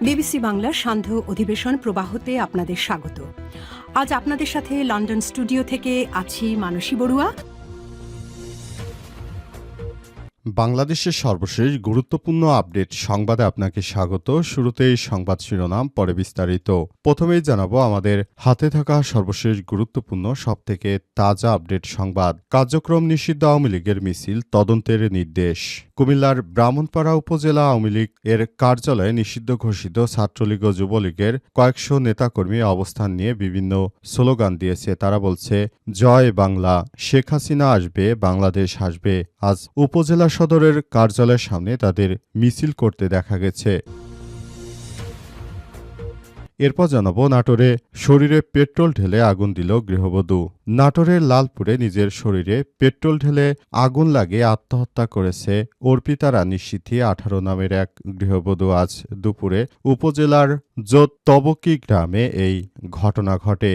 BBC বাংলার সান্ধ্য অধিবেশন প্রবাহতে আপনাদের স্বাগত। আজ আপনাদের সাথে লন্ডন স্টুডিও থেকে আছি মানসী বড়ুয়া। বাংলাদেশের সর্বশেষ গুরুত্বপূর্ণ আপডেট সংবাদে আপনাকে স্বাগত। শুরুতেই সংবাদ শিরোনাম, পরে বিস্তারিত। প্রথমেই জানাবো আমাদের হাতে থাকা সর্বশেষ গুরুত্বপূর্ণ সবথেকে তাজা আপডেট সংবাদ। কার্যক্রম নিষিদ্ধ আওয়ামী লীগের মিছিল, তদন্তের নির্দেশ। কুমিল্লার ব্রাহ্মণপাড়া উপজেলা আওয়ামী লীগ এর কার্যালয়ে নিষিদ্ধ ঘোষিত ছাত্রলীগ ও যুবলীগের কয়েকশো নেতাকর্মী অবস্থান নিয়ে বিভিন্ন স্লোগান দিয়েছে। তারা বলছে, জয় বাংলা, শেখ হাসিনা আসবে, বাংলাদেশ আসবে। আজ উপজেলা সদরের কার্যালয়ের সামনে তাদের মিছিল করতে দেখা গেছে। এরপর জানাবো নাটোরে শরীরে পেট্রোল ঢেলে আগুন দিল গৃহবধূ। নাটোরের লালপুরে নিজের শরীরে পেট্রোল ঢেলে আগুন লাগিয়ে আত্মহত্যা করেছে অর্পিতা রানী সিথি 18 নামের এক গৃহবধূ। আজ দুপুরে উপজেলার তবকি গ্রামে এই ঘটনা ঘটে।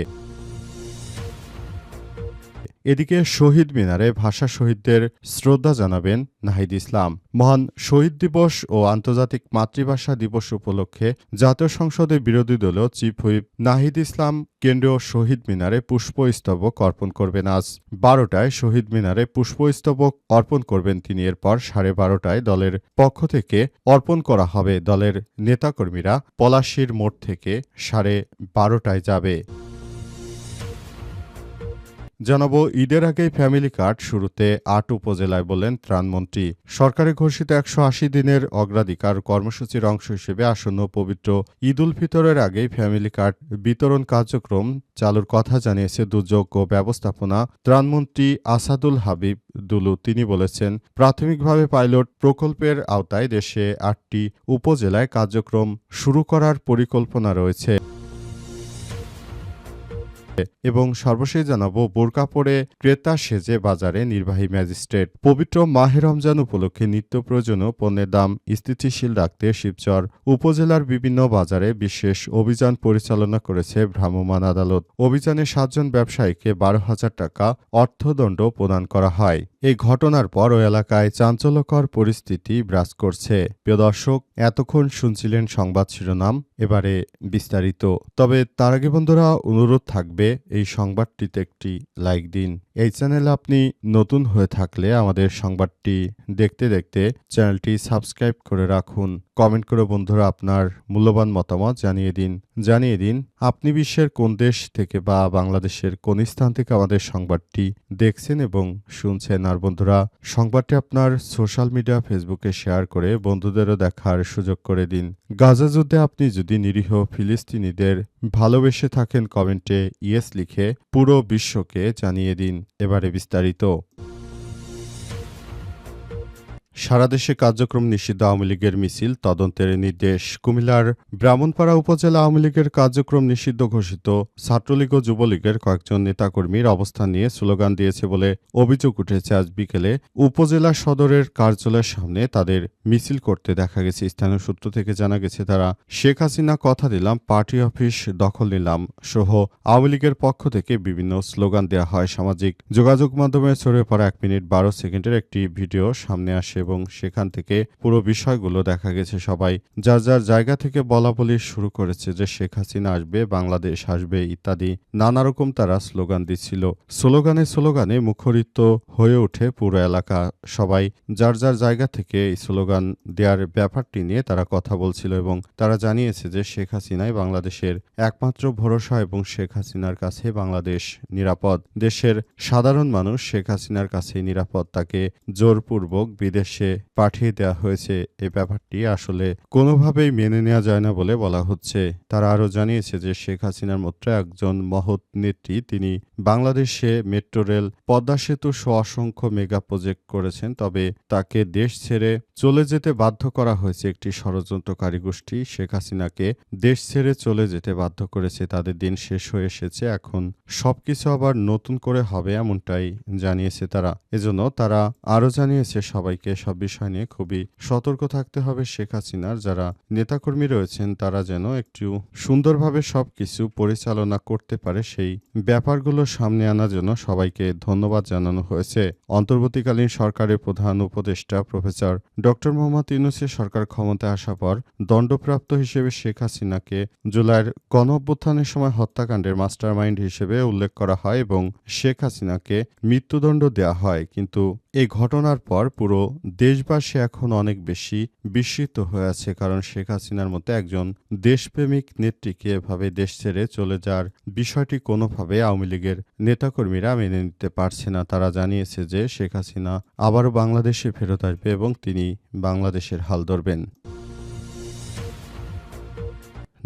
এদিকে শহীদ মিনারে ভাষা শহীদদের শ্রদ্ধা জানাবেন নাহিদ ইসলাম। মহান শহীদ দিবস ও আন্তর্জাতিক মাতৃভাষা দিবস উপলক্ষে জাতীয় সংসদের বিরোধী দলীয় চিফ হুইপ নাহিদ ইসলাম কেন্দ্রীয় শহীদ মিনারে পুষ্পস্তবক অর্পণ করবেন। আজ 12টায় শহীদ মিনারে পুষ্পস্তবক অর্পণ করবেন তিনি। এরপর 12:30টায় দলের পক্ষ থেকে অর্পণ করা হবে। দলের নেতাকর্মীরা পলাশীর মোড় থেকে 12:30টায় যাবে। জানাবো ঈদের আগেই ফ্যামিলি কার্ড শুরুতে 8 উপজেলায়, বললেন ত্রাণমন্ত্রী। সরকারে ঘোষিত 180 দিনের অগ্রাধিকার কর্মসূচির অংশ হিসেবে আসন্ন পবিত্র ঈদ উল ফিতরের আগেই ফ্যামিলি কার্ড বিতরণ কার্যক্রম চালুর কথা জানিয়েছে দুর্যোগ ও ব্যবস্থাপনা ত্রাণমন্ত্রী আসাদুল হাবিব দুলু। তিনি বলেছেন, প্রাথমিকভাবে পাইলট প্রকল্পের আওতায় দেশে 8টি উপজেলায় কার্যক্রম শুরু করার পরিকল্পনা রয়েছে। এবং সর্বশেষ জানাবো বোরকা পরে ক্রেতা সেজে বাজারে নির্বাহী ম্যাজিস্ট্রেট। পবিত্র মাহে রমজান উপলক্ষে নিত্য প্রয়োজনীয় পণ্যের দাম স্থিতিশীল রাখতে শিবচর উপজেলার বিভিন্ন বাজারে বিশেষ অভিযান পরিচালনা করেছে ভ্রাম্যমাণ আদালত। অভিযানে 7 জন ব্যবসায়ীকে 12,000 টাকা অর্থদণ্ড প্রদান করা হয়। এই ঘটনার পর ওই এলাকায় চাঞ্চল্যকর পরিস্থিতি বিরাজ করছে। প্রিয় দর্শক, এতক্ষণ শুনছিলেন সংবাদ শিরোনাম, এবারে বিস্তারিত। তবে তার আগে বন্ধুরা অনুরোধ থাকবে, এই সংবাদটিতে একটি লাইক দিন। এই চ্যানেলে আপনি নতুন হয়ে থাকলে আমাদের সংবাদটি দেখতে দেখতে চ্যানেলটি সাবস্ক্রাইব করে রাখুন। কমেন্ট করে বন্ধুরা আপনার মূল্যবান মতামত জানিয়ে দিন আপনি বিশ্বের কোন দেশ থেকে বা বাংলাদেশের কোন স্থান থেকে আমাদের সংবাদটি দেখছেন এবং শুনছেন। আর বন্ধুরা, সংবাদটি আপনার সোশ্যাল মিডিয়া ফেসবুকে শেয়ার করে বন্ধুদেরও দেখার সুযোগ করে দিন। গাজা যুদ্ধে আপনি যদি নিরীহ ফিলিস্তিনিদের ভালোবেসে থাকেন, কমেন্টে ইয়েস লিখে পুরো বিশ্বকে জানিয়ে দিন। এবারে বিস্তারিত। সারা দেশে কার্যক্রম নিষিদ্ধ আওয়ামী লীগের মিছিল, তদন্তের নির্দেশ। কুমিল্লার ব্রাহ্মণপাড়া উপজেলা আওয়ামী লীগের কার্যক্রম নিষিদ্ধ ঘোষিত ছাত্রলীগ ও যুবলীগের কয়েকজন নেতাকর্মীর অবস্থান নিয়ে স্লোগান দিয়েছে বলে অভিযোগ উঠেছে। আজ বিকেলে উপজেলা সদরের কার্যালয়ের সামনে তাদের মিছিল করতে দেখা গেছে। স্থানীয় সূত্র থেকে জানা গেছে, তারা শেখ হাসিনা কথা দিলাম, পার্টি অফিস দখল নিলাম সহ আওয়ামী লীগের পক্ষ থেকে বিভিন্ন স্লোগান দেওয়া হয়। সামাজিক যোগাযোগ মাধ্যমে ছড়িয়ে পড়া 1 মিনিট 12 সেকেন্ডের একটি ভিডিও সামনে আসে এবং সেখান থেকে পুরো বিষয়গুলো দেখা গেছে। সবাই যার যার জায়গা থেকে বলাবলি শুরু করেছে যে শেখ হাসিনা আসবে, বাংলাদেশ আসবে ইত্যাদি নানা রকম তারা স্লোগান দিচ্ছিল। স্লোগানে মুখরিত হয়ে ওঠে পুরো এলাকা। সবাই যার যার জায়গা থেকে এই স্লোগান দেওয়ার ব্যাপারটি নিয়ে তারা কথা বলছিল এবং তারা জানিয়েছে যে শেখ হাসিনাই বাংলাদেশের একমাত্র ভরসা এবং শেখ হাসিনার কাছে বাংলাদেশ নিরাপদ। দেশের সাধারণ মানুষ শেখ হাসিনার কাছেই নিরাপদ। তাকে জোরপূর্বক বিদেশে পাঠিয়ে দেওয়া হয়েছে। এই ব্যাপারটি আসলে কোনোভাবেই মেনে নেওয়া যায় না বলে বলা হচ্ছে। তারা আরও জানিয়েছে যে শেখ হাসিনার মতো একজন মহৎ নেত্রী, তিনি বাংলাদেশে মেট্রো রেল, পদ্মা সেতু সহ অসংখ্য মেগা প্রজেক্ট করেছেন। তবে তাকে দেশ ছেড়ে চলে যেতে বাধ্য করা হয়েছে একটি ষড়যন্ত্রকারী গোষ্ঠী। শেখ হাসিনাকে দেশ ছেড়ে চলে যেতে বাধ্য করেছে। তাদের দিন শেষ হয়ে এসেছে, এখন সবকিছু আবার নতুন করে হবে এমনটাই জানিয়েছে তারা। এজন্য তারা আরও জানিয়েছে সবাইকে এসব বিষয় নিয়ে খুবই সতর্ক থাকতে হবে শেখ হাসিনার যারা নেতাকর্মী রয়েছেন তারা যেন একটু সুন্দরভাবে সবকিছু পরিচালনা করতে পারে সেই ব্যাপারগুলো সামনে আনার জন্য সবাইকে ধন্যবাদ জানানো হয়েছে। অন্তর্বর্তীকালীন সরকারের প্রধান উপদেষ্টা প্রফেসর ডক্টর মোহাম্মদ ইউনূসের সরকার ক্ষমতায় আসার পর দণ্ডপ্রাপ্ত হিসেবে শেখ হাসিনাকে জুলাইয়ের গণঅভ্যুত্থানের সময় হত্যাকাণ্ডের মাস্টারমাইন্ড হিসেবে উল্লেখ করা হয় এবং শেখ হাসিনাকে মৃত্যুদণ্ড দেওয়া হয়। কিন্তু এই ঘটনার পর পুরো দেশবাসী এখন অনেক বেশি বিস্মিত হয়ে আছে, কারণ শেখ হাসিনার মতো একজন দেশপ্রেমিক নেত্রীকে এভাবে দেশ ছেড়ে চলে যাওয়ার বিষয়টি কোনোভাবে আওয়ামী লীগের নেতাকর্মীরা মেনে নিতে পারছে না। তারা জানিয়েছে যে শেখ হাসিনা আবারও বাংলাদেশে ফেরত আসবে এবং তিনি বাংলাদেশের হাল ধরবেন।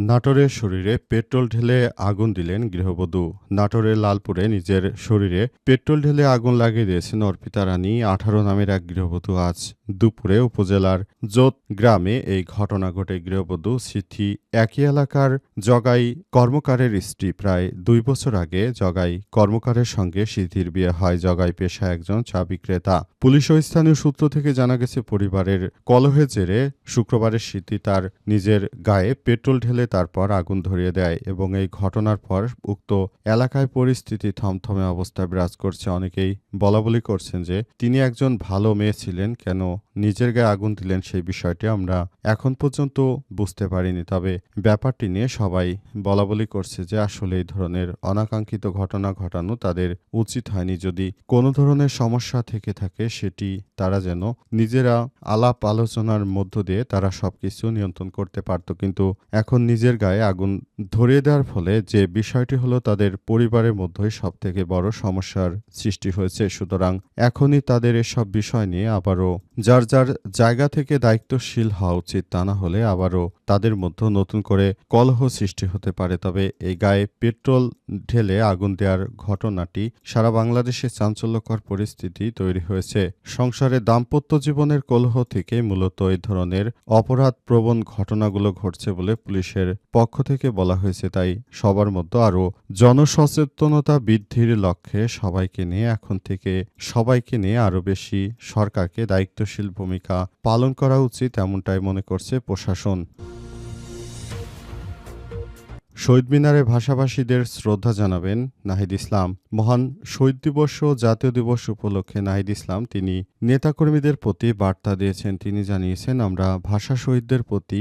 নাটোরের শরীরে পেট্রোল ঢেলে আগুন দিলেন গৃহবধূ। নাটোরের লালপুরে নিজের শরীরে পেট্রোল ঢেলে আগুন লাগিয়ে দিয়েছেন অর্পিতা রানী 18 নামের এক গৃহবধূ। আজ দুপুরে উপজেলার জোত গ্রামে এই ঘটনা ঘটে। গৃহবধূ স্মৃতি একই এলাকার জগাই কর্মকারের স্ত্রী। প্রায় 2 বছর আগে জগাই কর্মকারের সঙ্গে স্মৃতির বিয়ে হয়। জগাই পেশায় একজন চা বিক্রেতা। পুলিশ ও স্থানীয় সূত্র থেকে জানা গেছে পরিবারের কলহের জেরে শুক্রবারের স্মৃতি তার নিজের গায়ে পেট্রোল ঢেলে তারপর আগুন ধরিয়ে দেয় এবং এই ঘটনার পর উক্ত এলাকায় পরিস্থিতি থমথমে অবস্থায় বিরাজ করছে। অনেকেই বলাবলি করছেন যে তিনি একজন ভালো মেয়ে ছিলেন, কেন নিজের গায়ে আগুন দিলেন সেই বিষয়টি আমরা এখন পর্যন্ত বুঝতে পারিনি। তবে ব্যাপারটি নিয়ে সবাই বলাবলি করছে যে আসলে এই ধরনের অনাকাঙ্ক্ষিত ঘটনা ঘটানো তাদের উচিত হয়নি। যদি কোনো ধরনের সমস্যা থেকে থাকে সেটি তারা যেন নিজেরা আলাপ আলোচনার মধ্য দিয়ে তারা সবকিছু নিয়ন্ত্রণ করতে পারত, কিন্তু এখন নিজের গায়ে আগুন ধরিয়ে দেওয়ার ফলে যে বিষয়টি হলো তাদের পরিবারের মধ্যেই সবথেকে বড় সমস্যার সৃষ্টি হয়েছে। সুতরাং এখনই তাদের এসব বিষয় নিয়ে আবারও যার যার জায়গা থেকে দায়িত্বশীল হওয়া উচিত, তা না হলে আবারও তাদের মধ্যে নতুন করে কলহ সৃষ্টি হতে পারে। তবে এই গায়ে পেট্রোল ঢেলে আগুন দেওয়ার ঘটনাটি সারা বাংলাদেশে চাঞ্চল্যকর পরিস্থিতি তৈরি হয়েছে। সংসারে দাম্পত্য জীবনের কলহ থেকে মূলত এই ধরনের অপরাধ প্রবণ ঘটনাগুলো ঘটছে বলে পুলিশের পক্ষ থেকে বলা হয়েছে। তাই সবার মধ্যে আরও জনসচেতনতা বৃদ্ধির লক্ষ্যে সবাইকে নিয়ে আরও বেশি সরকারকে দায়িত্বশীল ভূমিকা পালন করা উচিত, এমনটাই মনে করছে প্রশাসন। শহীদ মিনারে ভাষাভাষীদের শ্রদ্ধা জানাবেন নাহিদ ইসলাম। মহান শহীদ দিবস ও জাতীয় দিবস উপলক্ষে নাহিদ ইসলাম তিনি নেতাকর্মীদের প্রতি বার্তা দিয়েছেন। তিনি জানিয়েছেন, আমরা ভাষা শহীদদের প্রতি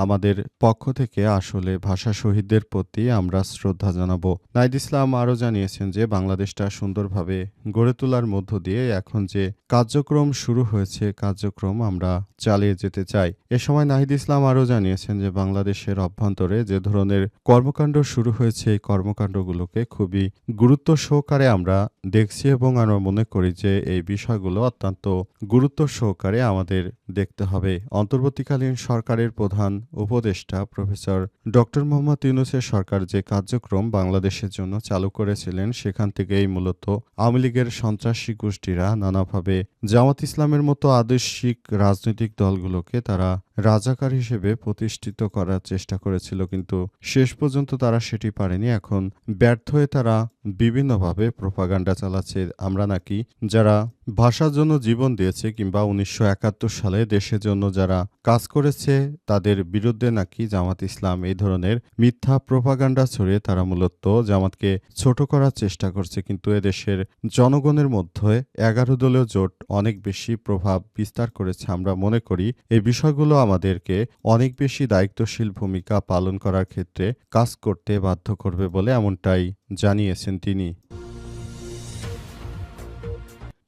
আমাদের পক্ষ থেকে আসলে ভাষা শহীদদের প্রতি আমরা শ্রদ্ধা জানাবো। নাহিদ ইসলাম আরও জানিয়েছেন যে বাংলাদেশটা সুন্দরভাবে গড়ে তোলার মধ্য দিয়ে এখন যে কার্যক্রম শুরু হয়েছে কার্যক্রম আমরা চালিয়ে যেতে চাই। এ সময় নাহিদ ইসলাম আরও জানিয়েছেন যে বাংলাদেশের অভ্যন্তরে যে ধরনের কর্মকাণ্ড শুরু হয়েছে এই কর্মকাণ্ডগুলোকে খুবই গুরুত্ব সহকারে আমরা দেখছি এবং আমরা মনে করি যে এই বিষয়গুলো অত্যন্ত গুরুত্ব সহকারে আমাদের দেখতে হবে। অন্তর্বর্তীকালীন সরকারের প্রধান উপদেষ্টা প্রফেসর ডক্টর মোহাম্মদ ইউনূসের সরকার যে কার্যক্রম বাংলাদেশের জন্য চালু করেছিলেন সেখান থেকেই মূলত আওয়ামী লীগের সন্ত্রাসী গোষ্ঠীরা নানাভাবে জামাত ইসলামের মতো আদর্শিক রাজনৈতিক দলগুলোকে তারা রাজাকার হিসেবে প্রতিষ্ঠিত করার চেষ্টা করেছিল, কিন্তু শেষ পর্যন্ত তারা সেটি পারেনি। এখন ব্যর্থ হয়ে তারা বিভিন্নভাবে প্রোপাগান্ডা চালাচ্ছে। আমরা নাকি যারা ভাষার জন্য জীবন দিয়েছে কিংবা 1971 সালে দেশের জন্য যারা কাজ করেছে তাদের বিরুদ্ধে নাকি জামাত ইসলাম এই ধরনের মিথ্যা প্রোপাগান্ডা ছড়িয়ে তারা মূলত জামাতকে ছোট করার চেষ্টা করছে। কিন্তু এদেশের জনগণের মধ্যে 11 দলীয় জোট অনেক বেশি প্রভাব বিস্তার করেছে। আমরা মনে করি এই বিষয়গুলো আমাদেরকে অনেক বেশি দায়িত্বশীল ভূমিকা পালন করার ক্ষেত্রে কাজ করতে বাধ্য করবে বলে এমনটাই জানিয়েছেন তিনি।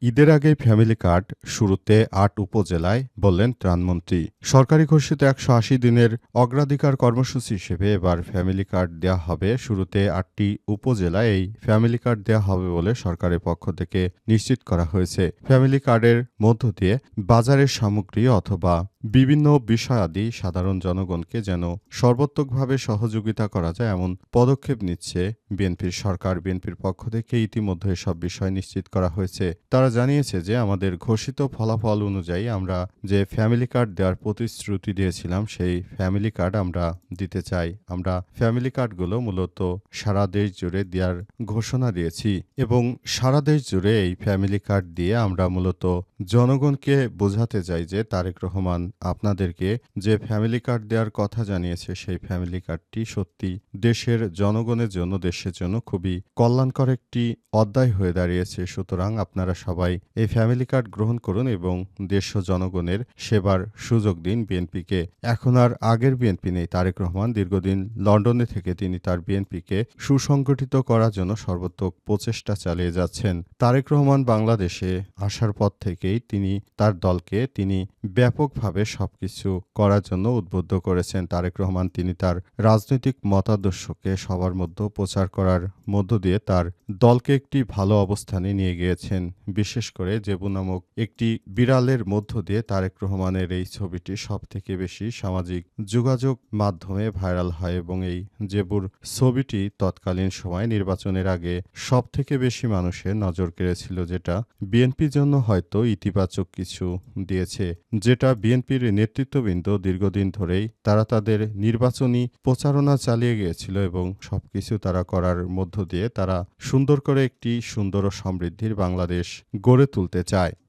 ঈদের আগে ফ্যামিলি কার্ড শুরুতে 8 উপজেলায়, বললেন ত্রাণমন্ত্রী। সরকারি ঘোষিত 180 দিনের অগ্রাধিকার কর্মসূচি হিসেবে এবার ফ্যামিলি কার্ড দেওয়া হবে। শুরুতে 8টি উপজেলায় এই ফ্যামিলি কার্ড দেওয়া হবে বলে সরকারের পক্ষ থেকে নিশ্চিত করা হয়েছে। ফ্যামিলি কার্ডের মধ্য দিয়ে বাজারের সামগ্রী অথবা বিভিন্ন বিষয়াদি সাধারণ জনগণকে যেন সর্বাত্মকভাবে সহযোগিতা করা যায় এমন পদক্ষেপ নিচ্ছে বিএনপির সরকার। বিএনপির পক্ষ থেকে ইতিমধ্যে এসব বিষয় নিশ্চিত করা হয়েছে। তারা জানিয়েছে যে আমাদের ঘোষিত ফলাফল অনুযায়ী আমরা যে ফ্যামিলি কার্ড দেওয়ার প্রতিশ্রুতি দিয়েছিলাম সেই ফ্যামিলি কার্ড আমরা দিতে চাই। আমরা ফ্যামিলি কার্ডগুলো মূলত সারা দেশ জুড়ে দেওয়ার ঘোষণা দিয়েছি এবং সারা দেশ জুড়ে এই ফ্যামিলি কার্ড দিয়ে আমরা মূলত জনগণকে বোঝাতে চাই যে তারেক রহমান আপনাদেরকে যে ফ্যামিলি কার্ড দেওয়ার কথা জানিয়েছে সেই ফ্যামিলি কার্ডটি সত্যি দেশের জনগণের জন্য, দেশের জন্য খুবই কল্যাণকর একটি অধ্যায় হয়ে দাঁড়িয়েছে। সুতরাং আপনারা সবাই এই ফ্যামিলি কার্ড গ্রহণ করুন এবং দেশ ও জনগণের সেবার সুযোগ দিন বিএনপিকে। এখন আর আগের বিএনপি নেই। তারেক রহমান দীর্ঘদিন লন্ডনে থেকে তিনি তার বিএনপিকে সুসংগঠিত করার জন্য সর্বাত্মক প্রচেষ্টা চালিয়ে যাচ্ছেন। তারেক রহমান বাংলাদেশে আসার পর থেকেই তিনি তার দলকে ব্যাপকভাবে সবকিছু করার জন্য উদ্বুদ্ধ করেছেন। তারেক রহমান তিনি তার রাজনৈতিক মতাদর্শকে সবার মধ্যে প্রচার করার মধ্য দিয়ে তার দলকে একটি ভালো অবস্থানে নিয়ে গিয়েছেন। বিশেষ করে জেবু নামক একটি বিড়ালের মধ্য দিয়ে তারেক রহমানের এই ছবিটি সবথেকে বেশি সামাজিক যোগাযোগ মাধ্যমে ভাইরাল হয় এবং এই জেবুর ছবিটি তৎকালীন সময় নির্বাচনের আগে সবথেকে বেশি মানুষের নজর কেড়েছিল, যেটা বিএনপির জন্য হয়তো ইতিবাচক কিছু দিয়েছে, যেটা বিএনপির নেতৃত্ববৃন্দ দীর্ঘদিন ধরেই তারা তাদের নির্বাচনী প্রচারণা চালিয়ে গিয়েছিল এবং সবকিছু তারা করার মধ্য দিয়ে তারা সুন্দর করে একটি সুন্দর ও সমৃদ্ধির বাংলাদেশ গড়ে তুলতে চায়।